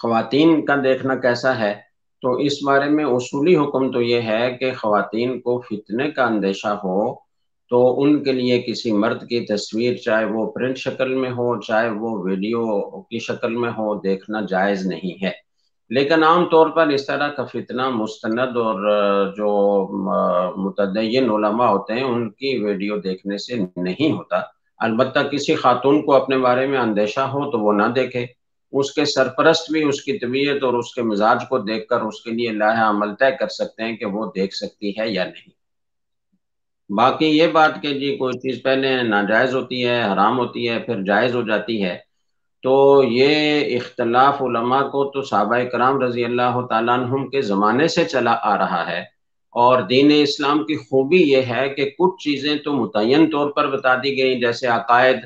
خواتین کا دیکھنا کیسا ہے، تو اس بارے میں اصولی حکم تو یہ ہے کہ خواتین کو فتنے کا اندیشہ ہو تو ان کے لیے کسی مرد کی تصویر، چاہے وہ پرنٹ شکل میں ہو چاہے وہ ویڈیو کی شکل میں ہو، دیکھنا جائز نہیں ہے۔ لیکن عام طور پر اس طرح کا فتنہ مستند اور جو متدین علماء ہوتے ہیں ان کی ویڈیو دیکھنے سے نہیں ہوتا۔ البتہ کسی خاتون کو اپنے بارے میں اندیشہ ہو تو وہ نہ دیکھے، اس کے سرپرست بھی اس کی طبیعت اور اس کے مزاج کو دیکھ کر اس کے لیے لائحہ عمل طے کر سکتے ہیں کہ وہ دیکھ سکتی ہے یا نہیں۔ باقی یہ بات کہ جی کوئی چیز پہلے ناجائز ہوتی ہے، حرام ہوتی ہے، پھر جائز ہو جاتی ہے، تو یہ اختلاف علماء کو تو صحابہ کرام رضی اللہ تعالیٰ عنہم کے زمانے سے چلا آ رہا ہے۔ اور دین اسلام کی خوبی یہ ہے کہ کچھ چیزیں تو متعین طور پر بتا دی گئی، جیسے عقائد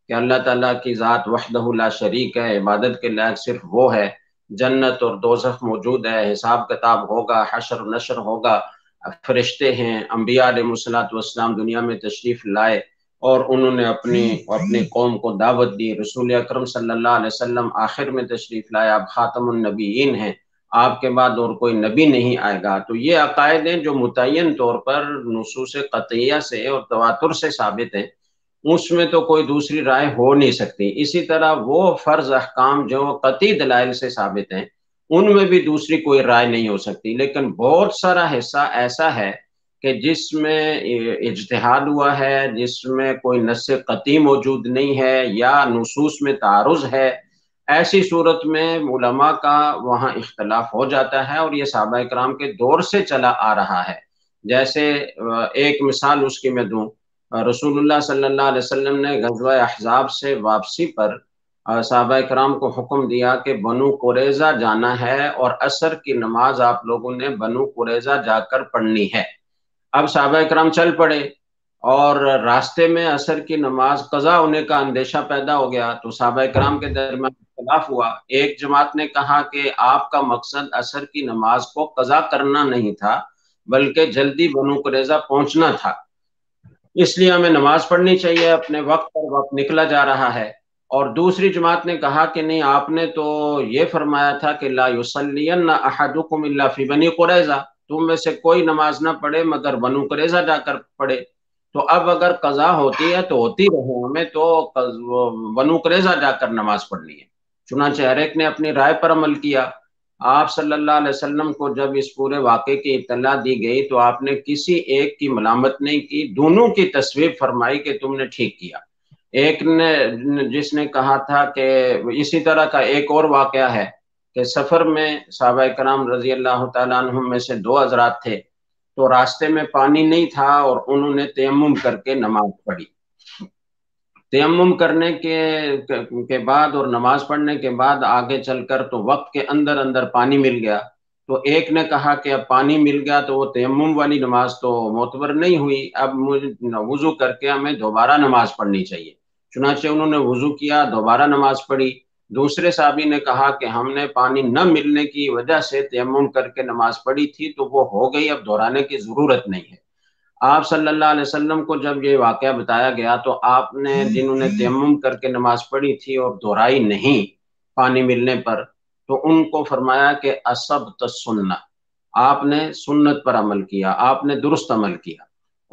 کہ اللہ تعالیٰ کی ذات وحدہ لا شریک ہے، عبادت کے لائق صرف وہ ہے، جنت اور دوزخ موجود ہے، حساب کتاب ہوگا، حشر و نشر ہوگا، فرشتے ہیں، انبیاء علیہ السلام دنیا میں تشریف لائے اور انہوں نے اپنی قوم کو دعوت دی، رسول اکرم صلی اللہ علیہ وسلم آخر میں تشریف لائے، آپ خاتم النبیین ہیں، آپ کے بعد اور کوئی نبی نہیں آئے گا۔ تو یہ عقائد ہیں جو متعین طور پر نصوص قطعیہ سے اور تواتر سے ثابت ہیں، اس میں تو کوئی دوسری رائے ہو نہیں سکتی۔ اسی طرح وہ فرض احکام جو قطعی دلائل سے ثابت ہیں ان میں بھی دوسری کوئی رائے نہیں ہو سکتی، لیکن بہت سارا حصہ ایسا ہے کہ جس میں اجتہاد ہوا ہے، جس میں کوئی نص قطعی موجود نہیں ہے یا نصوص میں تعارض ہے، ایسی صورت میں علماء کا وہاں اختلاف ہو جاتا ہے، اور یہ صحابہ کرام کے دور سے چلا آ رہا ہے۔ جیسے ایک مثال اس کی میں دوں، رسول اللہ صلی اللہ علیہ وسلم نے غزوہ احزاب سے واپسی پر صحابہ کرام کو حکم دیا کہ بنو قریظہ جانا ہے اور عصر کی نماز آپ لوگوں نے بنو قریظہ جا کر پڑھنی ہے۔ اب صحابہ کرام چل پڑے اور راستے میں عصر کی نماز قضا ہونے کا اندیشہ پیدا ہو گیا، تو صحابہ کرام کے درمیان اختلاف ہوا۔ ایک جماعت نے کہا کہ آپ کا مقصد عصر کی نماز کو قضا کرنا نہیں تھا بلکہ جلدی بنو قریظہ پہنچنا تھا، اس لیے ہمیں نماز پڑھنی چاہیے، اپنے وقت پر وقت نکلا جا رہا ہے۔ اور دوسری جماعت نے کہا کہ نہیں، آپ نے تو یہ فرمایا تھا کہ لا یصلین احدکم الا فی بنی قریظہ، تم میں سے کوئی نماز نہ پڑھے مگر بنو قریظہ جا کر پڑھے۔ تو اب اگر قضا ہوتی ہے تو ہوتی رہے، ہمیں تو بنو قریظہ جا کر نماز پڑھنی ہے۔ چنانچہ ہر ایک نے اپنی رائے پر عمل کیا۔ آپ صلی اللہ علیہ وسلم کو جب اس پورے واقعے کی اطلاع دی گئی تو آپ نے کسی ایک کی ملامت نہیں کی، دونوں کی تصویب فرمائی کہ تم نے ٹھیک کیا۔ ایک نے جس نے کہا تھا کہ اسی طرح کا ایک اور واقعہ ہے کہ سفر میں صحابہ کرام رضی اللہ تعالیٰ عنہم میں سے دو حضرات تھے، تو راستے میں پانی نہیں تھا اور انہوں نے تیمم کر کے نماز پڑھی۔ تیمم کرنے کے بعد اور نماز پڑھنے کے بعد آگے چل کر تو وقت کے اندر اندر پانی مل گیا، تو ایک نے کہا کہ اب پانی مل گیا تو وہ تیمم والی نماز تو معتبر نہیں ہوئی، اب وضو کر کے ہمیں دوبارہ نماز پڑھنی چاہیے۔ چنانچہ انہوں نے وضو کیا، دوبارہ نماز پڑھی۔ دوسرے صحابی نے کہا کہ ہم نے پانی نہ ملنے کی وجہ سے تیمم کر کے نماز پڑھی تھی تو وہ ہو گئی، اب دہرانے کی ضرورت نہیں ہے۔ آپ صلی اللہ علیہ وسلم کو جب یہ واقعہ بتایا گیا تو آپ نے جنہوں نے تیمم کر کے نماز پڑھی تھی اور دہرائی نہیں پانی ملنے پر، تو ان کو فرمایا کہ اصبت السنہ، آپ نے سنت پر عمل کیا، آپ نے درست عمل کیا۔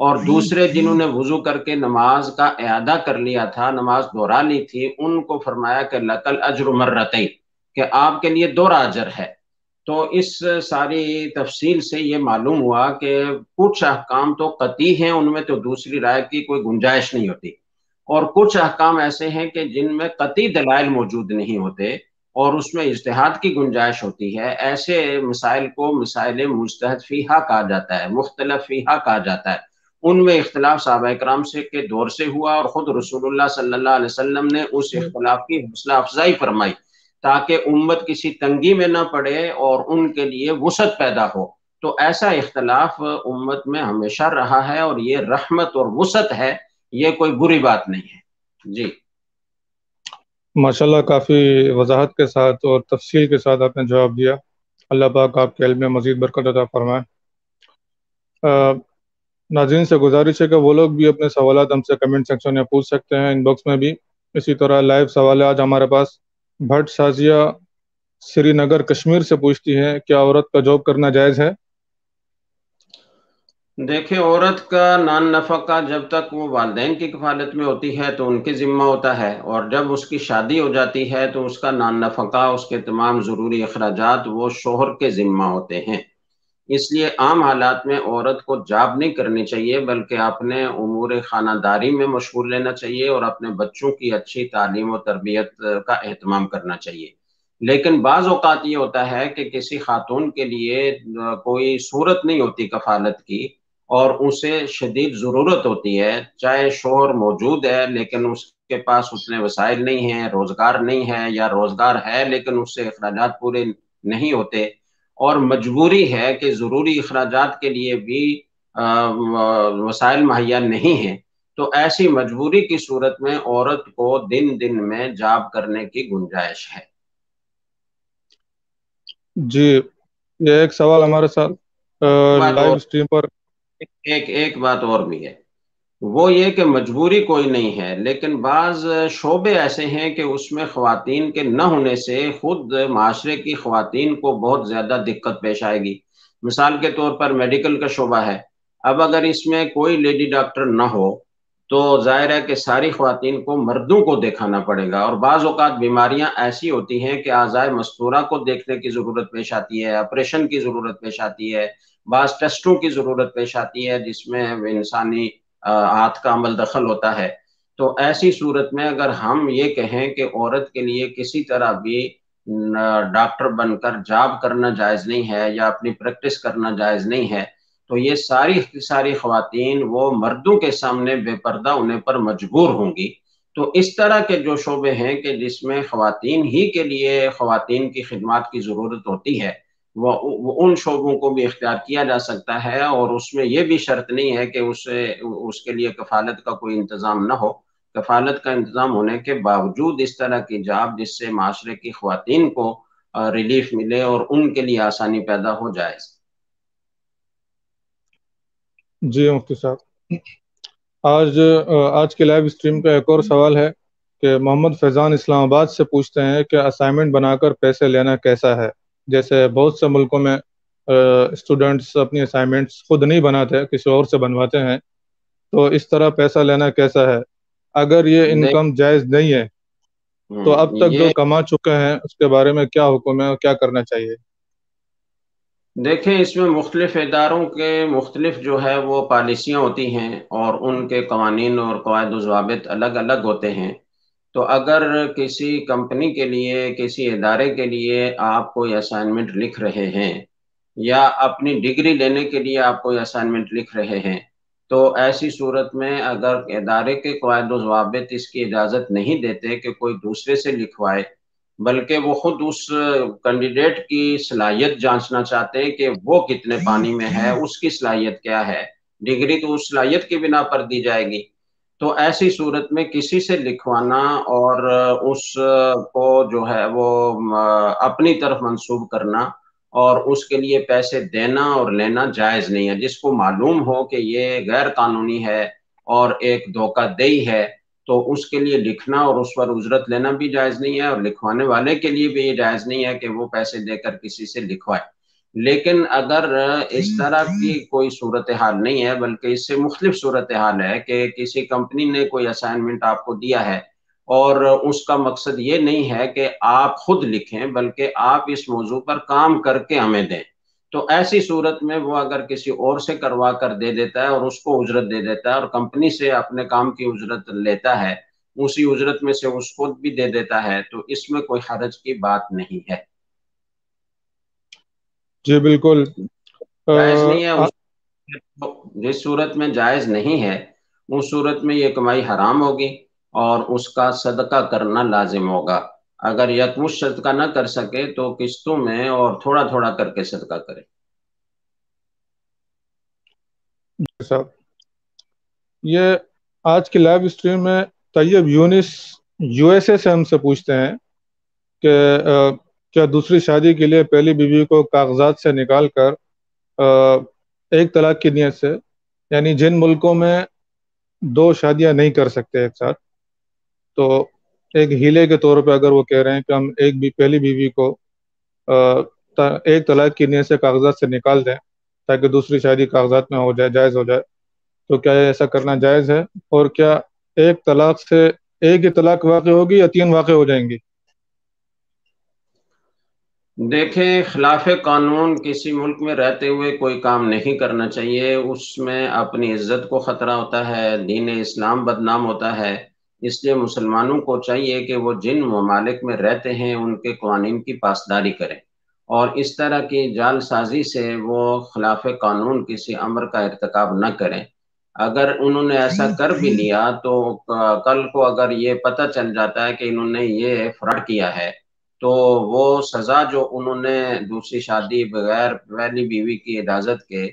اور دوسرے جنہوں نے وضو کر کے نماز کا اعادہ کر لیا تھا، نماز دہرا لی تھی، ان کو فرمایا کہ لکل اجر مرتین، کہ آپ کے لیے دوہرا اجر ہے۔ تو اس ساری تفصیل سے یہ معلوم ہوا کہ کچھ احکام تو قطعی ہیں، ان میں تو دوسری رائے کی کوئی گنجائش نہیں ہوتی، اور کچھ احکام ایسے ہیں کہ جن میں قطعی دلائل موجود نہیں ہوتے اور اس میں اجتہاد کی گنجائش ہوتی ہے۔ ایسے مسائل کو مسائل مجتہد فیہا کہا جاتا ہے، مختلف فیہا کہا جاتا ہے۔ ان میں اختلاف صحابہ کرام سے کے دور سے ہوا، اور خود رسول اللہ صلی اللہ علیہ وسلم نے اس اختلاف کی حوصلہ افزائی فرمائی تاکہ امت کسی تنگی میں نہ پڑے اور ان کے لیے وسعت پیدا ہو۔ تو ایسا اختلاف امت میں ہمیشہ رہا ہے اور یہ رحمت اور وسعت ہے، یہ کوئی بری بات نہیں ہے۔ جی ماشاءاللہ، کافی وضاحت کے ساتھ اور تفصیل کے ساتھ آپ نے جواب دیا۔ اللہ پاک آپ کے علم میں مزید برکت عطا فرمائے۔ ناظرین سے گزارش ہے کہ وہ لوگ بھی اپنے سوالات ہم سے کمنٹ سیکشن میں پوچھ سکتے ہیں، ان باکس میں بھی۔ اسی طرح لائیو سوال آج ہمارے پاس بھٹ شازیہ سری نگر کشمیر سے پوچھتی ہے، کیا عورت کا جاب کرنا جائز ہے؟ دیکھیں، عورت کا نان نفقہ جب تک وہ والدین کی کفالت میں ہوتی ہے تو ان کے ذمہ ہوتا ہے، اور جب اس کی شادی ہو جاتی ہے تو اس کا نان نفقہ، اس کے تمام ضروری اخراجات وہ شوہر کے ذمہ ہوتے ہیں۔ اس لیے عام حالات میں عورت کو جاب نہیں کرنی چاہیے، بلکہ اپنے امور خانہ داری میں مشغول لینا چاہیے اور اپنے بچوں کی اچھی تعلیم و تربیت کا اہتمام کرنا چاہیے۔ لیکن بعض اوقات یہ ہوتا ہے کہ کسی خاتون کے لیے کوئی صورت نہیں ہوتی کفالت کی، اور اسے شدید ضرورت ہوتی ہے، چاہے شوہر موجود ہے لیکن اس کے پاس اتنے وسائل نہیں ہیں، روزگار نہیں ہے، یا روزگار ہے لیکن اس سے اخراجات پورے نہیں ہوتے، اور مجبوری ہے کہ ضروری اخراجات کے لیے بھی وسائل مہیا نہیں ہیں، تو ایسی مجبوری کی صورت میں عورت کو دن دن میں جاب کرنے کی گنجائش ہے۔ جی، یہ ایک سوال ہمارے ساتھ بات لائیو اور اسٹریم پر۔ ایک بات اور بھی ہے، وہ یہ کہ مجبوری کوئی نہیں ہے، لیکن بعض شعبے ایسے ہیں کہ اس میں خواتین کے نہ ہونے سے خود معاشرے کی خواتین کو بہت زیادہ دقت پیش آئے گی۔ مثال کے طور پر میڈیکل کا شعبہ ہے، اب اگر اس میں کوئی لیڈی ڈاکٹر نہ ہو تو ظاہر ہے کہ ساری خواتین کو مردوں کو دکھانا پڑے گا، اور بعض اوقات بیماریاں ایسی ہوتی ہیں کہ اعضائے مستورہ کو دیکھنے کی ضرورت پیش آتی ہے، آپریشن کی ضرورت پیش آتی ہے، بعض ٹیسٹوں کی ضرورت پیش آتی ہے جس میں انسانی ہاتھ کا عمل دخل ہوتا ہے۔ تو ایسی صورت میں اگر ہم یہ کہیں کہ عورت کے لیے کسی طرح بھی ڈاکٹر بن کر جاب کرنا جائز نہیں ہے یا اپنی پریکٹس کرنا جائز نہیں ہے، تو یہ ساری خواتین وہ مردوں کے سامنے بے پردہ ہونے پر مجبور ہوں گی۔ تو اس طرح کے جو شعبے ہیں کہ جس میں خواتین ہی کے لیے خواتین کی خدمات کی ضرورت ہوتی ہے، وہ ان شعبوں کو بھی اختیار کیا جا سکتا ہے، اور اس میں یہ بھی شرط نہیں ہے کہ اس کے لیے کفالت کا کوئی انتظام نہ ہو۔ کفالت کا انتظام ہونے کے باوجود اس طرح کی جاب جس سے معاشرے کی خواتین کو ریلیف ملے اور ان کے لیے آسانی پیدا ہو جائے۔ جی مفتی صاحب، آج کے لائیو اسٹریم کا ایک اور سوال ہے کہ محمد فیضان اسلام آباد سے پوچھتے ہیں کہ اسائنمنٹ بنا کر پیسے لینا کیسا ہے؟ جیسے بہت سے ملکوں میں اسٹوڈنٹس اپنی اسائنمنٹس خود نہیں بناتے، کسی اور سے بنواتے ہیں، تو اس طرح پیسہ لینا کیسا ہے؟ اگر یہ انکم جائز نہیں ہے تو اب تک جو یہ کما چکے ہیں اس کے بارے میں کیا حکم ہے اور کیا کرنا چاہیے؟ دیکھیں، اس میں مختلف اداروں کے مختلف جو ہے وہ پالیسیاں ہوتی ہیں، اور ان کے قوانین اور قواعد و ضوابط الگ الگ ہوتے ہیں۔ تو اگر کسی کمپنی کے لیے، کسی ادارے کے لیے آپ کوئی اسائنمنٹ لکھ رہے ہیں، یا اپنی ڈگری لینے کے لیے آپ کوئی اسائنمنٹ لکھ رہے ہیں، تو ایسی صورت میں اگر ادارے کے قواعد و ضوابط اس کی اجازت نہیں دیتے کہ کوئی دوسرے سے لکھوائے، بلکہ وہ خود اس کینڈیڈیٹ کی صلاحیت جانچنا چاہتے ہیں کہ وہ کتنے پانی میں ہے، اس کی صلاحیت کیا ہے، ڈگری تو اس صلاحیت کی بنا پر دی جائے گی۔ تو ایسی صورت میں کسی سے لکھوانا اور اس کو جو ہے وہ اپنی طرف منسوب کرنا اور اس کے لیے پیسے دینا اور لینا جائز نہیں ہے۔ جس کو معلوم ہو کہ یہ غیر قانونی ہے اور ایک دھوکہ دہی ہے، تو اس کے لیے لکھنا اور اس پر اجرت لینا بھی جائز نہیں ہے، اور لکھوانے والے کے لیے بھی یہ جائز نہیں ہے کہ وہ پیسے دے کر کسی سے لکھوائے۔ لیکن اگر اس طرح کی کوئی صورتحال نہیں ہے، بلکہ اس سے مختلف صورتحال ہے کہ کسی کمپنی نے کوئی اسائنمنٹ آپ کو دیا ہے اور اس کا مقصد یہ نہیں ہے کہ آپ خود لکھیں، بلکہ آپ اس موضوع پر کام کر کے ہمیں دیں، تو ایسی صورت میں وہ اگر کسی اور سے کروا کر دے دیتا ہے اور اس کو اجرت دے دیتا ہے اور کمپنی سے اپنے کام کی اجرت لیتا ہے، اسی اجرت میں سے اس کو بھی دے دیتا ہے، تو اس میں کوئی حرج کی بات نہیں ہے۔ جی بالکل۔ جائز نہیں ہے جس صورت میں جائز نہیں ہے اس صورت میں یہ کمائی حرام ہوگی اور اس کا صدقہ کرنا لازم ہوگا۔ اگر یکمشت صدقہ نہ کر سکے تو قسطوں میں اور تھوڑا تھوڑا کر کے صدقہ کرے۔ صاحب، یہ آج کی لائیو اسٹریم میں طیب یونس یو ایس اے سے ہم سے پوچھتے ہیں کہ کیا دوسری شادی کے لیے پہلی بیوی کو کاغذات سے نکال کر ایک طلاق کی نیت سے، یعنی جن ملکوں میں دو شادیاں نہیں کر سکتے ایک ساتھ، تو ایک ہیلے کے طور پہ اگر وہ کہہ رہے ہیں کہ ہم ایک بھی پہلی بیوی کو ایک طلاق کی نیت سے کاغذات سے نکال دیں تاکہ دوسری شادی کاغذات میں ہو جائے، جائز ہو جائے، تو کیا ایسا کرنا جائز ہے؟ اور کیا ایک طلاق سے ایک ہی طلاق واقع ہوگی یا 3 واقع ہو جائیں گی؟ دیکھیں، خلاف قانون کسی ملک میں رہتے ہوئے کوئی کام نہیں کرنا چاہیے، اس میں اپنی عزت کو خطرہ ہوتا ہے، دین اسلام بدنام ہوتا ہے۔ اس لیے مسلمانوں کو چاہیے کہ وہ جن ممالک میں رہتے ہیں ان کے قوانین کی پاسداری کریں، اور اس طرح کی جال سازی سے وہ خلاف قانون کسی امر کا ارتکاب نہ کریں۔ اگر انہوں نے ایسا کر بھی لیا تو کل کو اگر یہ پتہ چل جاتا ہے کہ انہوں نے یہ فراڈ کیا ہے، تو وہ سزا جو انہوں نے دوسری شادی بغیر پہلی بیوی کی اجازت کے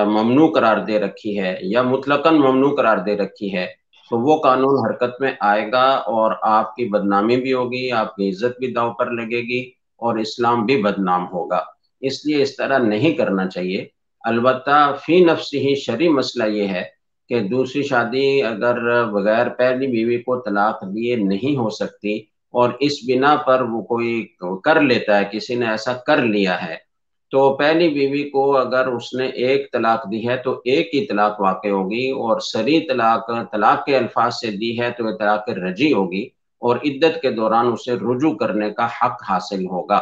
ممنوع قرار دے رکھی ہے یا مطلقاً ممنوع قرار دے رکھی ہے، تو وہ قانون حرکت میں آئے گا اور آپ کی بدنامی بھی ہوگی، آپ کی عزت بھی داؤ پر لگے گی اور اسلام بھی بدنام ہوگا۔ اس لیے اس طرح نہیں کرنا چاہیے۔ البتہ فی نفسی ہی شرعی مسئلہ یہ ہے کہ دوسری شادی اگر بغیر پہلی بیوی کو طلاق دیے نہیں ہو سکتی، اور اس بنا پر وہ کوئی کر لیتا ہے، کسی نے ایسا کر لیا ہے، تو پہلی بیوی کو اگر اس نے ایک طلاق دی ہے تو ایک ہی طلاق واقع ہوگی، اور صریح طلاق کے الفاظ سے دی ہے تو یہ طلاق رجعی ہوگی، اور عدت کے دوران اسے رجوع کرنے کا حق حاصل ہوگا۔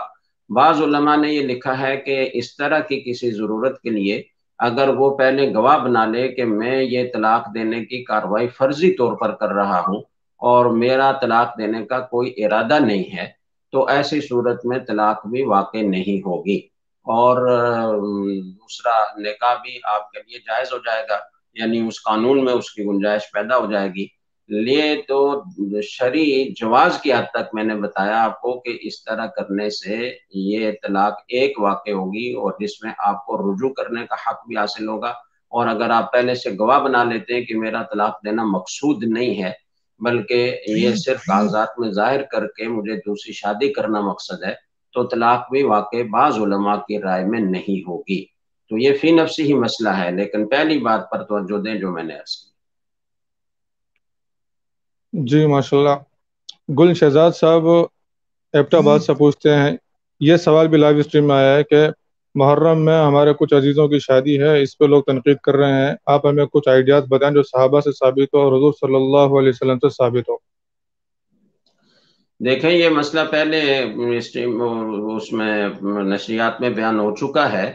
بعض علماء نے یہ لکھا ہے کہ اس طرح کی کسی ضرورت کے لیے اگر وہ پہلے گواہ بنا لے کہ میں یہ طلاق دینے کی کارروائی فرضی طور پر کر رہا ہوں اور میرا طلاق دینے کا کوئی ارادہ نہیں ہے، تو ایسی صورت میں طلاق بھی واقع نہیں ہوگی، اور دوسرا نکاح بھی آپ کے لیے جائز ہو جائے گا، یعنی اس قانون میں اس کی گنجائش پیدا ہو جائے گی۔ یہ تو شرعی جواز کی حد تک میں نے بتایا آپ کو کہ اس طرح کرنے سے یہ طلاق ایک واقع ہوگی اور جس میں آپ کو رجوع کرنے کا حق بھی حاصل ہوگا، اور اگر آپ پہلے سے گواہ بنا لیتے ہیں کہ میرا طلاق دینا مقصود نہیں ہے بلکہ یہ صرف کاغذات میں ظاہر کر کے مجھے دوسری شادی کرنا مقصد ہے، تو طلاق بھی واقع بعض علماء کی رائے میں نہیں ہوگی۔ تو یہ فی نفسی ہی مسئلہ ہے، لیکن پہلی بات پر توجہ دیں جو میں نے عرض کی۔ جی ماشاءاللہ۔ گل شہزاد صاحب ایبٹ آباد سے پوچھتے ہیں، یہ سوال بھی لائیو اسٹریم میں آیا ہے کہ محرم میں ہمارے کچھ عزیزوں کی شادی ہے، اس پہ لوگ تنقید کر رہے ہیں، آپ ہمیں کچھ آئیڈیاز بتائیں جو صحابہ سے ثابت ہو اور حضور صلی اللہ علیہ وسلم سے ثابت ہو۔ دیکھیں، یہ مسئلہ پہلے اس میں نشریات میں بیان ہو چکا ہے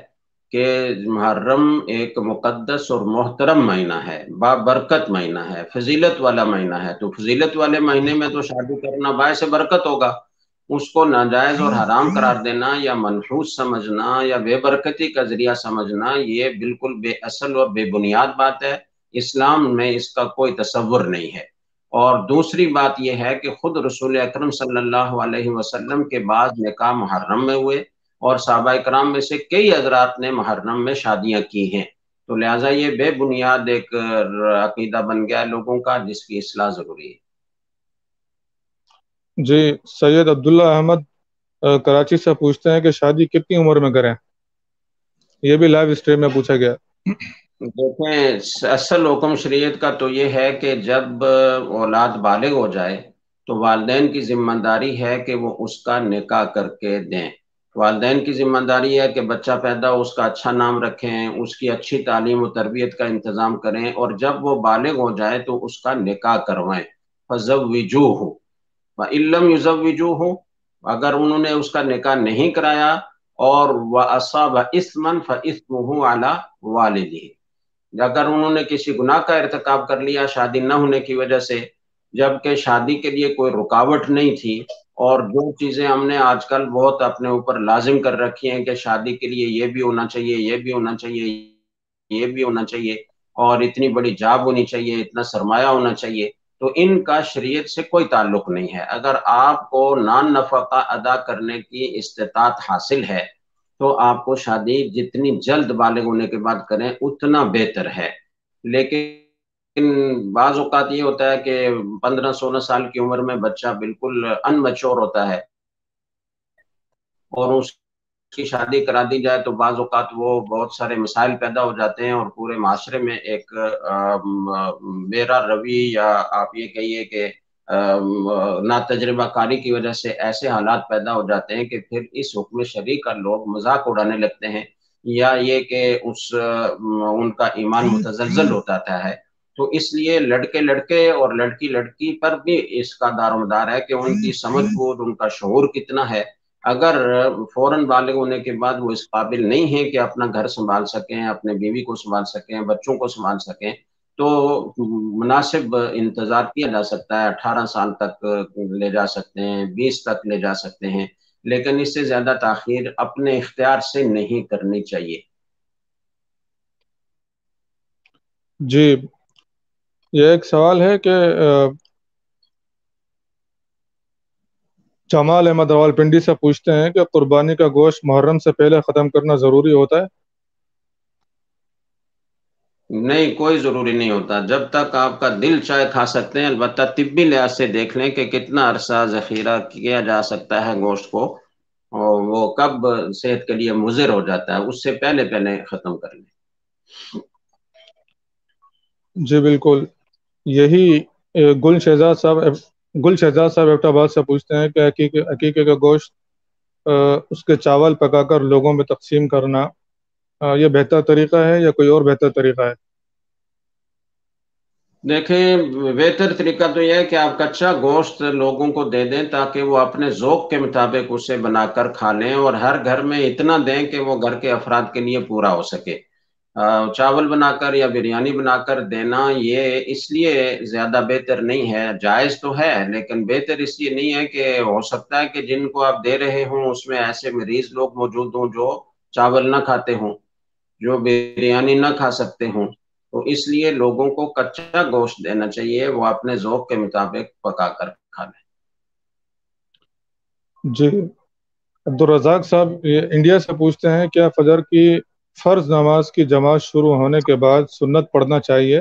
کہ محرم ایک مقدس اور محترم مہینہ ہے، بابرکت مہینہ ہے، فضیلت والا مہینہ ہے، تو فضیلت والے مہینے میں تو شادی کرنا باعث برکت ہوگا۔ اس کو ناجائز اور حرام قرار دینا یا منحوس سمجھنا یا بے برکتی کا ذریعہ سمجھنا، یہ بالکل بے اصل اور بے بنیاد بات ہے۔ اسلام میں اس کا کوئی تصور نہیں ہے۔ اور دوسری بات یہ ہے کہ خود رسول اکرم صلی اللہ علیہ وسلم کے بعد نکاح محرم میں ہوئے، اور صحابہ کرام میں سے کئی حضرات نے محرم میں شادیاں کی ہیں، تو لہٰذا یہ بے بنیاد ایک عقیدہ بن گیا لوگوں کا جس کی اصلاح ضروری ہے۔ جی سید عبداللہ احمد کراچی سے پوچھتے ہیں کہ شادی کتنی عمر میں کریں؟ یہ بھی لائیو اسٹریم میں پوچھا گیا۔ دیکھیں، اصل حکم شریعت کا تو یہ ہے کہ جب اولاد بالغ ہو جائے تو والدین کی ذمہ داری ہے کہ وہ اس کا نکاح کر کے دیں۔ والدین کی ذمہ داری ہے کہ بچہ پیدا ہو اس کا اچھا نام رکھیں، اس کی اچھی تعلیم و تربیت کا انتظام کریں، اور جب وہ بالغ ہو جائے تو اس کا نکاح کروائیں۔ فَزَوِّجُوهُ وَإِن لَّمْ يُزَوِّجُوهُ، اگر انہوں نے اس کا نکاح نہیں کرایا اور وَأَصَابَ إِثْمًا فَإِثْمُهُ عَلَى وَالِدِهِ، اگر انہوں نے کسی گناہ کا ارتکاب کر لیا شادی نہ ہونے کی وجہ سے، جبکہ شادی کے لیے کوئی رکاوٹ نہیں تھی، اور جو چیزیں ہم نے آج کل بہت اپنے اوپر لازم کر رکھی ہیں کہ شادی کے لیے یہ بھی ہونا چاہیے، یہ بھی ہونا چاہیے، یہ بھی ہونا چاہیے، اور اتنی بڑی جاب ہونی چاہیے، اتنا سرمایہ ہونا چاہیے، تو ان کا شریعت سے کوئی تعلق نہیں ہے۔ اگر آپ کو نان نفقہ ادا کرنے کی استطاعت حاصل ہے تو آپ کو شادی جتنی جلد بالغ ہونے کے بعد کریں اتنا بہتر ہے۔ لیکن بعض اوقات یہ ہوتا ہے کہ 15-16 سال کی عمر میں بچہ بالکل ان میچور ہوتا ہے، اور اس کی شادی کرا دی جائے تو بعض اوقات وہ بہت سارے مسائل پیدا ہو جاتے ہیں، اور پورے معاشرے میں ایک میرا روی، یا آپ یہ کہیے کہ ناتجربہ کاری کی وجہ سے ایسے حالات پیدا ہو جاتے ہیں کہ پھر اس حکم شرعی کا لوگ مذاق اڑانے لگتے ہیں، یا یہ کہ ان کا ایمان متزلزل ہوتا ہے۔ تو اس لیے لڑکے لڑکے اور لڑکی لڑکی پر بھی اس کا دار و مدار ہے کہ ان کی سمجھ بوجھ، ان کا شعور کتنا ہے۔ اگر فوراً بالغ ہونے کے بعد وہ اس قابل نہیں ہے کہ اپنا گھر سنبھال سکیں، اپنے بیوی کو سنبھال سکیں، بچوں کو سنبھال سکیں، تو مناسب انتظار کیا جا سکتا ہے، 18 سال تک لے جا سکتے ہیں، 20 تک لے جا سکتے ہیں، لیکن اس سے زیادہ تاخیر اپنے اختیار سے نہیں کرنی چاہیے۔ جی، یہ ایک سوال ہے کہ جمال احمد راولپنڈی سے پوچھتے ہیں کہ قربانی کا گوشت محرم سے پہلے ختم کرنا ضروری ہوتا ہے؟ نہیں، کوئی ضروری نہیں ہوتا، جب تک آپ کا دل چاہے کھا سکتے ہیں، البتہ طبی لحاظ سے دیکھ لیں کہ کتنا عرصہ ذخیرہ کیا جا سکتا ہے گوشت کو، اور وہ کب صحت کے لیے مضر ہو جاتا ہے، اس سے پہلے پہلے ختم کر لیں۔ جی بالکل، یہی گل شہزاد صاحب ایبٹ آباد سے پوچھتے ہیں کہ عقیقے کا گوشت اس کے چاول پکا کر لوگوں میں تقسیم کرنا یہ بہتر طریقہ ہے یا کوئی اور بہتر طریقہ ہے؟ دیکھیں، بہتر طریقہ تو یہ ہے کہ آپ کچا گوشت لوگوں کو دے دیں تاکہ وہ اپنے ذوق کے مطابق اسے بنا کر کھا لیں، اور ہر گھر میں اتنا دیں کہ وہ گھر کے افراد کے لیے پورا ہو سکے۔ چاول بنا کر یا بریانی بنا کر دینا یہ اس لیے زیادہ بہتر نہیں ہے، جائز تو ہے لیکن بہتر اس لیے نہیں ہے کہ ہو سکتا ہے کہ جن کو آپ دے رہے ہوں اس میں ایسے مریض لوگ موجود ہوں جو چاول نہ کھاتے ہوں، جو بریانی نہ کھا سکتے ہوں، تو اس لیے لوگوں کو کچا گوشت دینا چاہیے، وہ اپنے ذوق کے مطابق پکا کر کھا لیں۔ جی، عبدالرزاق صاحب یہ انڈیا سے پوچھتے ہیں کیا فجر کی فرض نماز کی جماعت شروع ہونے کے بعد سنت پڑھنا چاہیے؟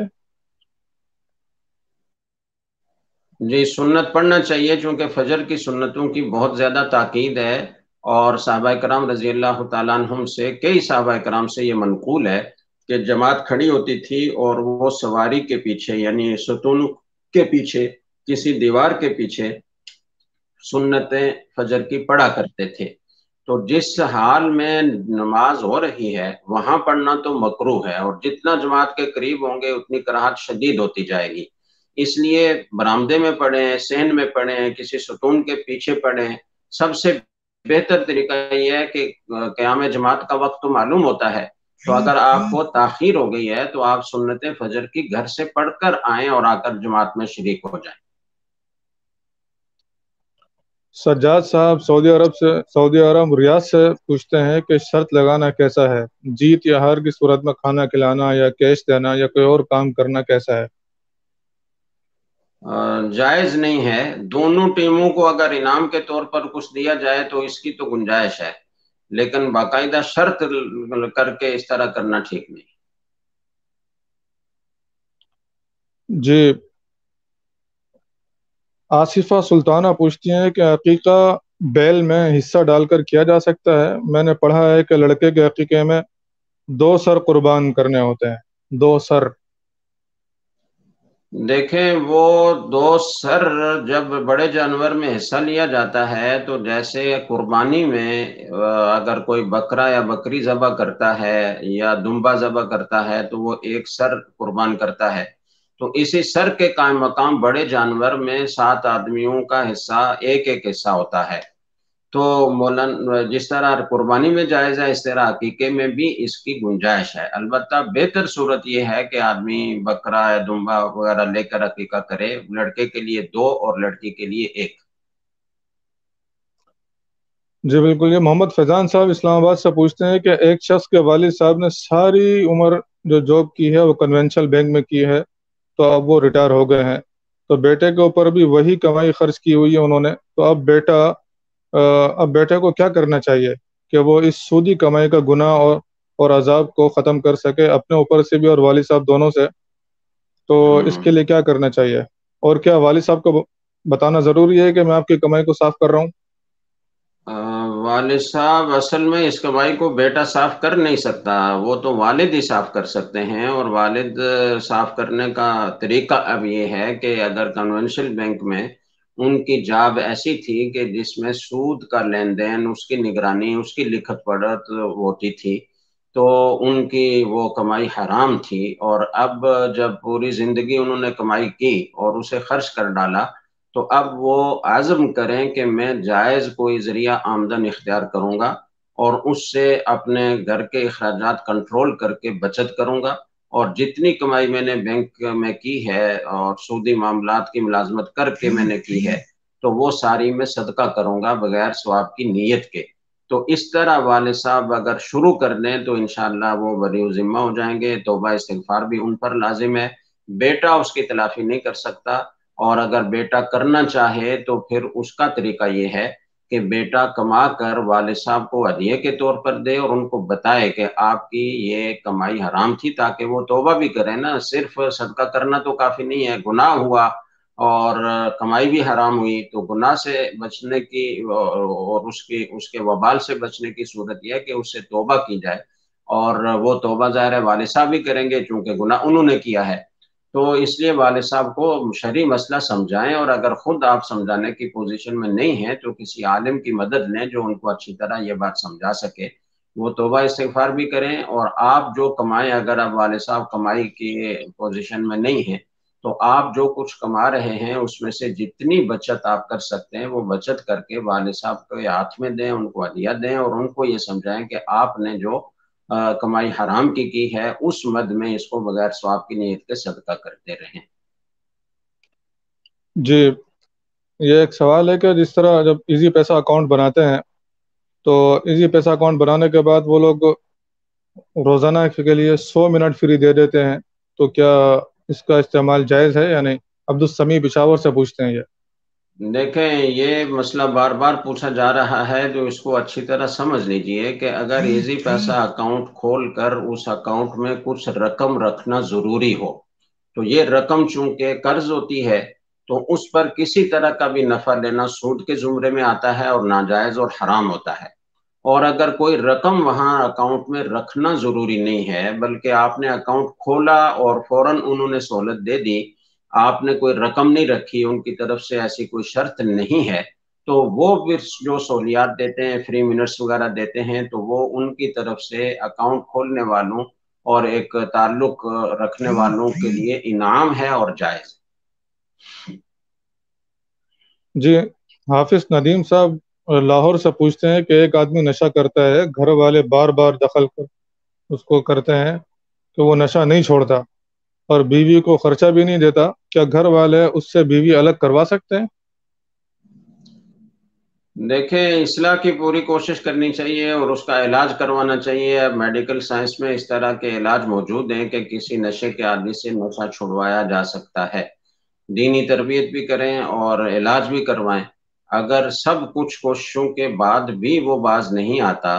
جی، سنت پڑھنا چاہیے، چونکہ فجر کی سنتوں کی بہت زیادہ تاکید ہے، اور صحابہ کرام رضی اللہ تعالیٰ عنہم سے، کئی صحابہ کرام سے یہ منقول ہے کہ جماعت کھڑی ہوتی تھی اور وہ سواری کے پیچھے، یعنی ستون کے پیچھے، کسی دیوار کے پیچھے سنتیں فجر کی پڑھا کرتے تھے۔ تو جس حال میں نماز ہو رہی ہے وہاں پڑھنا تو مکروہ ہے، اور جتنا جماعت کے قریب ہوں گے اتنی کراہت شدید ہوتی جائے گی، اس لیے برآمدے میں پڑھیں، صحن میں پڑھیں، کسی ستون کے پیچھے پڑھیں۔ سب سے بہتر طریقہ یہ ہے کہ قیام جماعت کا وقت تو معلوم ہوتا ہے، تو اگر آپ کو تاخیر ہو گئی ہے تو آپ سنت فجر کی گھر سے پڑھ کر آئیں اور آ کر جماعت میں شریک ہو جائیں۔ سجاد صاحب سعودی عرب ریاض سے پوچھتے ہیں کہ شرط لگانا کیسا ہے؟ جیت یا ہار کی صورت میں کھانا کھلانا یا کیش دینا یا کوئی اور کام کرنا کیسا ہے؟ جائز نہیں ہے، دونوں ٹیموں کو اگر انعام کے طور پر کچھ دیا جائے تو اس کی تو گنجائش ہے، لیکن باقاعدہ شرط کر کے اس طرح کرنا ٹھیک نہیں۔ جی، آصفہ سلطانہ پوچھتی ہیں کہ عقیقہ بیل میں حصہ ڈال کر کیا جا سکتا ہے؟ میں نے پڑھا ہے کہ لڑکے کے عقیقے میں 2 سر قربان کرنے ہوتے ہیں، 2 سر۔ دیکھیں، وہ 2 سر جب بڑے جانور میں حصہ لیا جاتا ہے تو جیسے قربانی میں اگر کوئی بکرا یا بکری ذبح کرتا ہے یا دمبا ذبح کرتا ہے تو وہ 1 سر قربان کرتا ہے، تو اسی سر کے قائم مقام بڑے جانور میں 7 آدمیوں کا حصہ، ایک ایک حصہ ہوتا ہے۔ تو جس طرح قربانی میں جائز ہے اس طرح عقیقے میں بھی اس کی گنجائش ہے، البتہ بہتر صورت یہ ہے کہ آدمی بکرا یا دمبا وغیرہ لے کر عقیقہ کرے، لڑکے کے لیے 2 اور لڑکی کے لیے 1۔ جی بالکل، یہ محمد فیضان صاحب اسلام آباد سے پوچھتے ہیں کہ ایک شخص کے والد صاحب نے ساری عمر جو جاب کی ہے وہ کنونشنل بینک میں کی ہے، تو اب وہ ریٹائر ہو گئے ہیں، تو بیٹے کے اوپر بھی وہی کمائی خرچ کی ہوئی ہے انہوں نے، تو اب بیٹے کو کیا کرنا چاہیے کہ وہ اس سودی کمائی کا گناہ اور عذاب کو ختم کر سکے اپنے اوپر سے بھی اور والد صاحب دونوں سے؟ تو اس کے لیے کیا کرنا چاہیے؟ اور کیا والد صاحب کو بتانا ضروری ہے کہ میں آپ کی کمائی کو صاف کر رہا ہوں؟ والد صاحب اصل میں اس کمائی کو بیٹا صاف کر نہیں سکتا، وہ تو والد ہی صاف کر سکتے ہیں، اور والد صاف کرنے کا طریقہ اب یہ ہے کہ اگر کنونشل بینک میں ان کی جاب ایسی تھی کہ جس میں سود کا لین دین، اس کی نگرانی، اس کی لکھت پڑھت ہوتی تھی، تو ان کی وہ کمائی حرام تھی، اور اب جب پوری زندگی انہوں نے کمائی کی اور اسے خرچ کر ڈالا، تو اب وہ عزم کریں کہ میں جائز کوئی ذریعہ آمدن اختیار کروں گا اور اس سے اپنے گھر کے اخراجات کنٹرول کر کے بچت کروں گا، اور جتنی کمائی میں نے بینک میں کی ہے اور سودی معاملات کی ملازمت کر کے میں نے کی ہے، تو وہ ساری میں صدقہ کروں گا بغیر ثواب کی نیت کے۔ تو اس طرح والد صاحب اگر شروع کر دیں تو انشاءاللہ وہ بری ذمہ ہو جائیں گے، توبہ استغفار بھی ان پر لازم ہے، بیٹا اس کی تلافی نہیں کر سکتا، اور اگر بیٹا کرنا چاہے تو پھر اس کا طریقہ یہ ہے کہ بیٹا کما کر والد صاحب کو ہدیے کے طور پر دے اور ان کو بتائے کہ آپ کی یہ کمائی حرام تھی، تاکہ وہ توبہ بھی کریں نا، صرف صدقہ کرنا تو کافی نہیں ہے، گناہ ہوا اور کمائی بھی حرام ہوئی، تو گناہ سے بچنے کی اور اس کے وبال سے بچنے کی صورت یہ ہے کہ اس سے توبہ کی جائے، اور وہ توبہ ظاہر ہے والد صاحب بھی کریں گے چونکہ گناہ انہوں نے کیا ہے، تو اس لیے والد صاحب کو شرعی مسئلہ سمجھائیں، اور اگر خود آپ سمجھانے کی پوزیشن میں نہیں ہیں تو کسی عالم کی مدد لیں جو ان کو اچھی طرح یہ بات سمجھا سکے، وہ توبہ استغفار بھی کریں، اور آپ جو کمائیں، اگر آپ والد صاحب کمائی کی پوزیشن میں نہیں ہیں تو آپ جو کچھ کما رہے ہیں اس میں سے جتنی بچت آپ کر سکتے ہیں وہ بچت کر کے والد صاحب کے ہاتھ میں دیں، ان کو ہدیہ دیں، اور ان کو یہ سمجھائیں کہ آپ نے جو کمائی حرام کی ہے اس مد میں اس کو بغیر ثواب کی نیت کے صدقہ کرتے رہیں۔ جی، یہ ایک سوال ہے کہ جس طرح جب ایزی پیسہ اکاؤنٹ بناتے ہیں تو ایزی پیسہ اکاؤنٹ بنانے کے بعد وہ لوگ روزانہ کے لیے 100 منٹ فری دے دیتے ہیں، تو کیا اس کا استعمال جائز ہے یا نہیں؟ عبدالسمیع پشاور سے پوچھتے ہیں یہ۔ دیکھیں، یہ مسئلہ بار بار پوچھا جا رہا ہے، تو اس کو اچھی طرح سمجھ لیجئے کہ اگر ایزی پیسہ اکاؤنٹ کھول کر اس اکاؤنٹ میں کچھ رقم رکھنا ضروری ہو، تو یہ رقم چونکہ قرض ہوتی ہے تو اس پر کسی طرح کا بھی نفع لینا سود کے زمرے میں آتا ہے اور ناجائز اور حرام ہوتا ہے، اور اگر کوئی رقم وہاں اکاؤنٹ میں رکھنا ضروری نہیں ہے بلکہ آپ نے اکاؤنٹ کھولا اور فوراً انہوں نے سہولت دے دی، آپ نے کوئی رقم نہیں رکھی، ان کی طرف سے ایسی کوئی شرط نہیں ہے، تو وہ پھر جو سہولیات دیتے ہیں، فری منٹس وغیرہ دیتے ہیں، تو وہ ان کی طرف سے اکاؤنٹ کھولنے والوں اور ایک تعلق رکھنے والوں کے لیے انعام ہے اور جائز۔ جی، حافظ ندیم صاحب لاہور سے پوچھتے ہیں کہ ایک آدمی نشہ کرتا ہے، گھر والے بار بار دخل کر اس کو کرتے ہیں کہ وہ نشہ نہیں چھوڑتا اور بیوی کو خرچہ بھی نہیں دیتا، کیا گھر والے اس سے بیوی الگ کروا سکتے ہیں؟ دیکھیں، اصلاح کی پوری کوشش کرنی چاہیے اور اس کا علاج کروانا چاہیے۔ اب میڈیکل سائنس میں اس طرح کے علاج موجود ہیں کہ کسی نشے کے عادی سے نشہ چھڑوایا جا سکتا ہے، دینی تربیت بھی کریں اور علاج بھی کروائیں۔ اگر سب کچھ کوششوں کے بعد بھی وہ باز نہیں آتا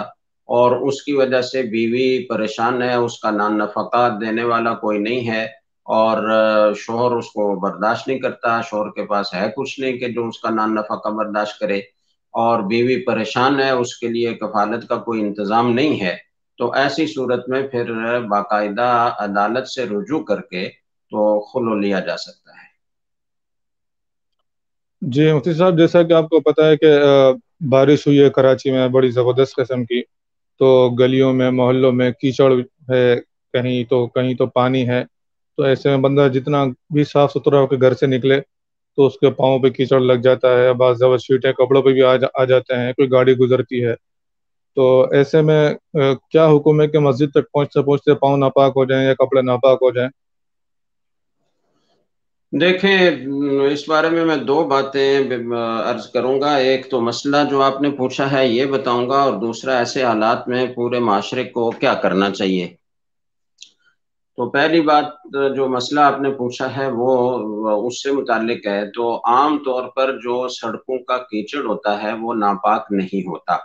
اور اس کی وجہ سے بیوی پریشان ہے، اس کا نان نفقہ دینے والا کوئی نہیں ہے، اور شوہر اس کو برداشت نہیں کرتا، شوہر کے پاس ہے کچھ نہیں کہ جو اس کا نان نفقہ برداشت کرے، اور بیوی پریشان ہے، اس کے لیے کفالت کا کوئی انتظام نہیں ہے، تو ایسی صورت میں پھر باقاعدہ عدالت سے رجوع کر کے تو خلع لیا جا سکتا ہے۔ جی مفتی صاحب، جیسا کہ آپ کو پتہ ہے کہ بارش ہوئی ہے کراچی میں بڑی زبردست قسم کی، تو گلیوں میں محلوں میں کیچڑ ہے، کہیں تو پانی ہے، تو ایسے میں بندہ جتنا بھی صاف ستھرا ہو کے گھر سے نکلے تو اس کے پاؤں پہ کیچڑ لگ جاتا ہے، بعض دفعہ چھینٹیں کپڑوں پہ بھی آ جاتے ہیں، کوئی گاڑی گزرتی ہے، تو ایسے میں کیا حکم ہے کہ مسجد تک پہنچتے پہنچتے پاؤں ناپاک ہو جائیں یا کپڑے ناپاک ہو جائیں؟ دیکھیں، اس بارے میں دو باتیں عرض کروں گا۔ ایک تو مسئلہ جو آپ نے پوچھا ہے یہ بتاؤں گا، اور دوسرا ایسے حالات میں پورے معاشرے کو کیا کرنا چاہیے۔ تو پہلی بات، جو مسئلہ آپ نے پوچھا ہے وہ اس سے متعلق ہے، تو عام طور پر جو سڑکوں کا کیچڑ ہوتا ہے وہ ناپاک نہیں ہوتا،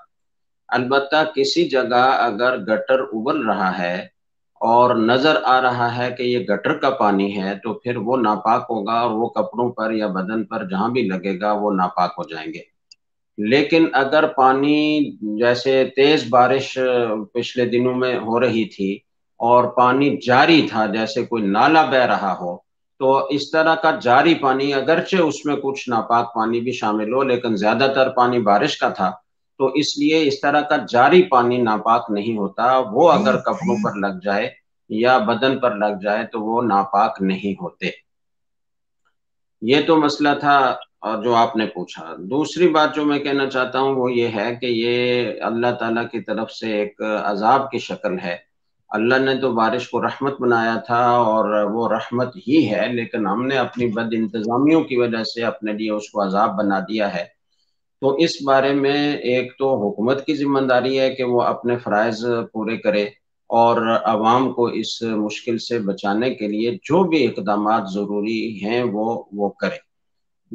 البتہ کسی جگہ اگر گٹر ابل رہا ہے اور نظر آ رہا ہے کہ یہ گٹر کا پانی ہے تو پھر وہ ناپاک ہوگا، اور وہ کپڑوں پر یا بدن پر جہاں بھی لگے گا وہ ناپاک ہو جائیں گے۔ لیکن اگر پانی جیسے تیز بارش پچھلے دنوں میں ہو رہی تھی اور پانی جاری تھا، جیسے کوئی نالا بہ رہا ہو، تو اس طرح کا جاری پانی، اگرچہ اس میں کچھ ناپاک پانی بھی شامل ہو لیکن زیادہ تر پانی بارش کا تھا، تو اس لیے اس طرح کا جاری پانی ناپاک نہیں ہوتا. وہ اگر کپڑوں پر لگ جائے یا بدن پر لگ جائے تو وہ ناپاک نہیں ہوتے. یہ تو مسئلہ تھا اور جو آپ نے پوچھا. دوسری بات جو میں کہنا چاہتا ہوں وہ یہ ہے کہ یہ اللہ تعالیٰ کی طرف سے ایک عذاب کی شکل ہے. اللہ نے تو بارش کو رحمت بنایا تھا اور وہ رحمت ہی ہے، لیکن ہم نے اپنی بد انتظامیوں کی وجہ سے اپنے لیے اس کو عذاب بنا دیا ہے. تو اس بارے میں ایک تو حکومت کی ذمہ داری ہے کہ وہ اپنے فرائض پورے کرے اور عوام کو اس مشکل سے بچانے کے لیے جو بھی اقدامات ضروری ہیں وہ کرے.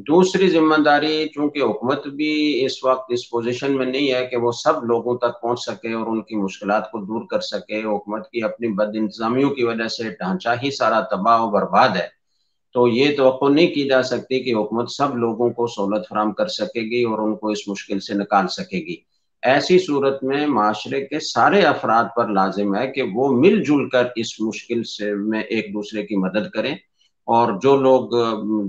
دوسری ذمہ داری، چونکہ حکومت بھی اس وقت اس پوزیشن میں نہیں ہے کہ وہ سب لوگوں تک پہنچ سکے اور ان کی مشکلات کو دور کر سکے. حکومت کی اپنی بد انتظامیوں کی وجہ سے ڈھانچہ ہی سارا تباہ و برباد ہے، تو یہ توقع نہیں کی جا سکتی کہ حکومت سب لوگوں کو سہولت فراہم کر سکے گی اور ان کو اس مشکل سے نکال سکے گی. ایسی صورت میں معاشرے کے سارے افراد پر لازم ہے کہ وہ مل جل کر اس مشکل سے میں ایک دوسرے کی مدد کریں، اور جو لوگ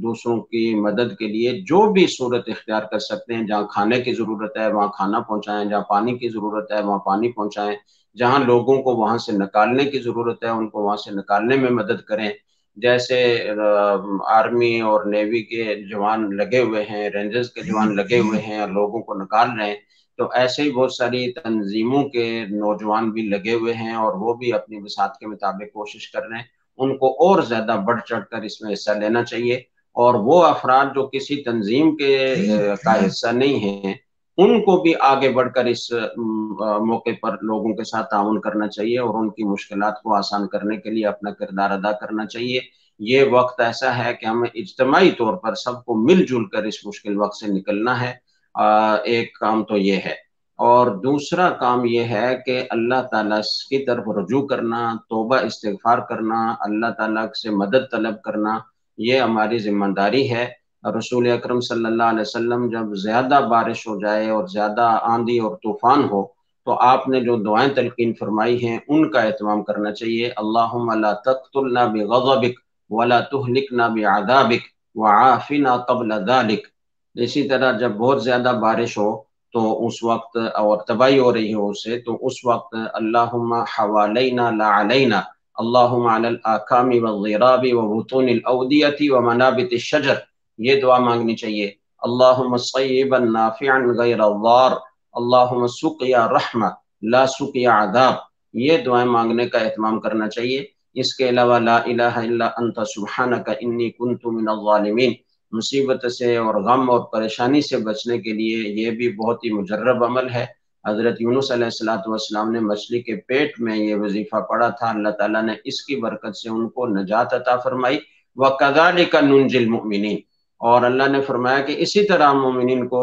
دوسروں کی مدد کے لیے جو بھی صورت اختیار کر سکتے ہیں، جہاں کھانے کی ضرورت ہے وہاں کھانا پہنچائیں، جہاں پانی کی ضرورت ہے وہاں پانی پہنچائیں، جہاں لوگوں کو وہاں سے نکالنے کی ضرورت ہے ان کو وہاں سے نکالنے میں مدد کریں. جیسے آرمی اور نیوی کے جوان لگے ہوئے ہیں، رینجرز کے جوان لگے ہوئے ہیں اور لوگوں کو نکال رہے ہیں، تو ایسے ہی بہت ساری تنظیموں کے نوجوان بھی لگے ہوئے ہیں اور وہ بھی اپنی وسعت کے مطابق کوشش کر رہے ہیں. ان کو اور زیادہ بڑھ چڑھ کر اس میں حصہ لینا چاہیے، اور وہ افراد جو کسی تنظیم کے کا حصہ نہیں ہیں ان کو بھی آگے بڑھ کر اس موقع پر لوگوں کے ساتھ تعاون کرنا چاہیے اور ان کی مشکلات کو آسان کرنے کے لیے اپنا کردار ادا کرنا چاہیے. یہ وقت ایسا ہے کہ ہمیں اجتماعی طور پر سب کو مل جل کر اس مشکل وقت سے نکلنا ہے. ایک کام تو یہ ہے، اور دوسرا کام یہ ہے کہ اللہ تعالیٰ کی طرف رجوع کرنا، توبہ استغفار کرنا، اللہ تعالیٰ سے مدد طلب کرنا، یہ ہماری ذمہ داری ہے. رسول اکرم صلی اللہ علیہ وسلم جب زیادہ بارش ہو جائے اور زیادہ آندھی اور طوفان ہو تو آپ نے جو دعائیں تلقین فرمائی ہیں ان کا اہتمام کرنا چاہیے. اللہم لا تقتلنا بغضبک ولا تہلکنا بعذابک وعافنا قبل ذلک. اسی طرح جب بہت زیادہ بارش ہو تو اس وقت اور تباہی ہو رہی ہو اسے، تو اس وقت اللہم حوالینا لا علینا، اللہم علی الاکام والضراب وبطون الاودیۃ ومنابت الشجر، یہ دعا مانگنی چاہیے. اللہم صیبا نافعا غیر ضار، اللہم سقیا رحمہ لا سقیا عذاب، یہ دعائیں مانگنے کا اہتمام کرنا چاہیے. اس کے علاوہ لا الہ الا انت سبحانک انی کنت من الظالمین، مصیبت سے اور غم اور پریشانی سے بچنے کے لیے یہ بھی بہت ہی مجرب عمل ہے. حضرت یونس علیہ السلام نے مچھلی کے پیٹ میں یہ وظیفہ پڑھا تھا، اللہ تعالیٰ نے اس کی برکت سے ان کو نجات عطا فرمائی. وَكَذَلِكَ نُنْجِ الْمُؤْمِنِينَ، اور اللہ نے فرمایا کہ اسی طرح مومنین کو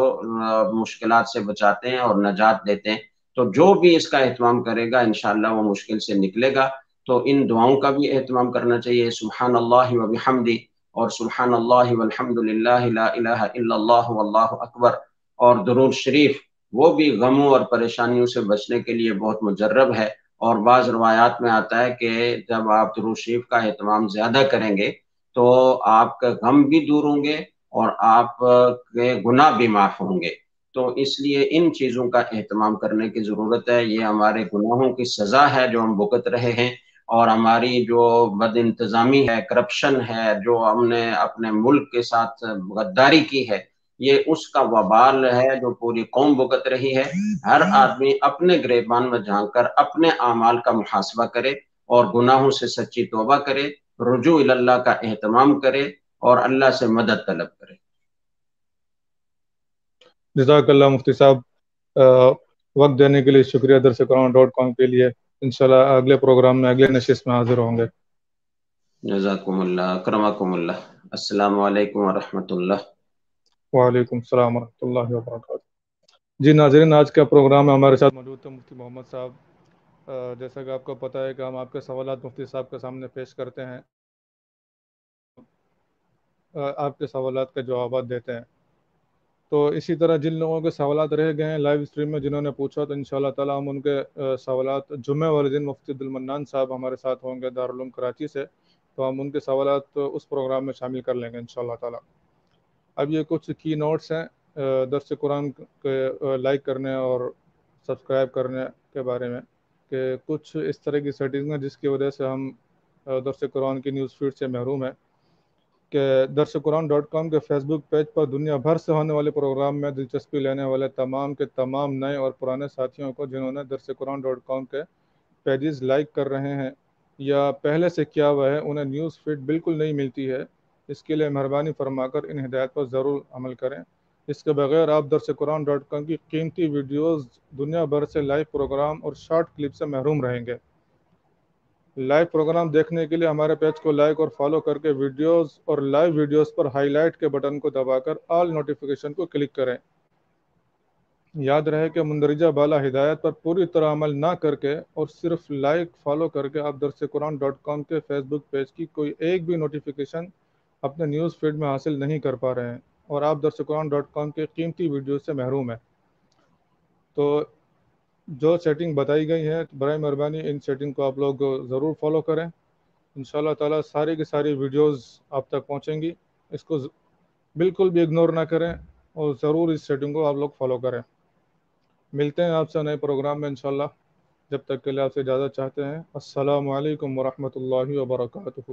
مشکلات سے بچاتے ہیں اور نجات دیتے ہیں. تو جو بھی اس کا اہتمام کرے گا انشاءاللہ وہ مشکل سے نکلے گا. تو ان دعاؤں کا بھی اہتمام کرنا چاہیے، سبحان اللہ و بحمدہ، اور سبحان اللہ والحمد للہ لا الہ الا اللہ واللہ اکبر، اور درود شریف، وہ بھی غموں اور پریشانیوں سے بچنے کے لیے بہت مجرب ہے. اور بعض روایات میں آتا ہے کہ جب آپ درود شریف کا اہتمام زیادہ کریں گے تو آپ کا غم بھی دور ہوں گے اور آپ کے گناہ بھی معاف ہوں گے. تو اس لیے ان چیزوں کا اہتمام کرنے کی ضرورت ہے. یہ ہمارے گناہوں کی سزا ہے جو ہم بھگت رہے ہیں، اور ہماری جو بد انتظامی ہے، کرپشن ہے، جو ہم نے اپنے ملک کے ساتھ غداری کی ہے، یہ اس کا وبال ہے جو پوری قوم بھگت رہی ہے. ہر آدمی اپنے گریبان میں جھانک کر اپنے اعمال کا محاسبہ کرے اور گناہوں سے سچی توبہ کرے، رجوع اللہ کا اہتمام کرے اور اللہ سے مدد طلب کرے. جزاک اللہ مفتی صاحب، وقت دینے کے لیے شکریہ. درسقرآن.com کے لیے انشاءاللہ اگلے پروگرام میں اگلے نشست میں حاضر ہوں گے. جزاکم اللہ، اکرمکم اللہ. السلام علیکم ورحمۃ اللہ. وعلیکم السلام ورحمۃ اللہ وبرکاتہ. جی ناظرین، آج کا پروگرام میں ہمارے ساتھ موجود تھے مفتی محمد صاحب. جیسا کہ آپ کو پتہ ہے کہ ہم آپ کے سوالات مفتی صاحب کے سامنے پیش کرتے ہیں، آپ کے سوالات کے جوابات دیتے ہیں. تو اسی طرح جن لوگوں کے سوالات رہ گئے ہیں لائیو اسٹریم میں جنہوں نے پوچھا، تو انشاءاللہ تعالی ہم ان کے سوالات جمعہ والے دن مفتی عبد المنان صاحب ہمارے ساتھ ہوں گے دارالعلوم کراچی سے، تو ہم ان کے سوالات اس پروگرام میں شامل کر لیں گے انشاءاللہ تعالی۔ اب یہ کچھ کی نوٹس ہیں درس قرآن کے لائک کرنے اور سبسکرائب کرنے کے بارے میں، کہ کچھ اس طرح کی سیٹنگ ہیں جس کی وجہ سے ہم درس قرآن کی نیوز فیڈ سے محروم ہیں، کہ درسقرآن.com کے فیس بک پیج پر دنیا بھر سے ہونے والے پروگرام میں دلچسپی لینے والے تمام کے تمام نئے اور پرانے ساتھیوں کو جنہوں نے درسقرآن.com کے پیجز لائک کر رہے ہیں یا پہلے سے کیا ہوا ہے، انہیں نیوز فیڈ بالکل نہیں ملتی ہے۔ اس کے لیے مہربانی فرما کر ان ہدایات پر ضرور عمل کریں۔ اس کے بغیر آپ درسقرآن.com کی قیمتی ویڈیوز، دنیا بھر سے لائیو پروگرام اور شارٹ کلپ سے محروم رہیں گے۔ لائیو پروگرام دیکھنے کے لیے ہمارے پیج کو لائک اور فالو کر کے ویڈیوز اور لائیو ویڈیوز پر ہائی لائٹ کے بٹن کو دبا کر آل نوٹیفیکیشن کو کلک کریں۔ یاد رہے کہ مندرجہ بالا ہدایت پر پوری طرح عمل نہ کر کے اور صرف لائک فالو کر کے آپ درسقرآن.com کے فیس بک پیج کی کوئی ایک بھی نوٹیفیکیشن اپنے نیوز فیڈ میں حاصل نہیں کر پا رہے ہیں اور آپ درسقرآن.com کے قیمتی ویڈیوز سے محروم ہیں۔ تو جو سیٹنگ بتائی گئی ہے برائے مہربانی ان سیٹنگ کو آپ لوگ ضرور فالو کریں۔ انشاءاللہ تعالی ساری کی ساری ویڈیوز آپ تک پہنچیں گی، اس کو بالکل بھی اگنور نہ کریں اور ضرور اس سیٹنگ کو آپ لوگ فالو کریں۔ ملتے ہیں آپ سے نئے پروگرام میں انشاءاللہ، جب تک کے لیے آپ سے اجازت چاہتے ہیں۔ السلام علیکم ورحمۃ اللہ وبرکاتہ۔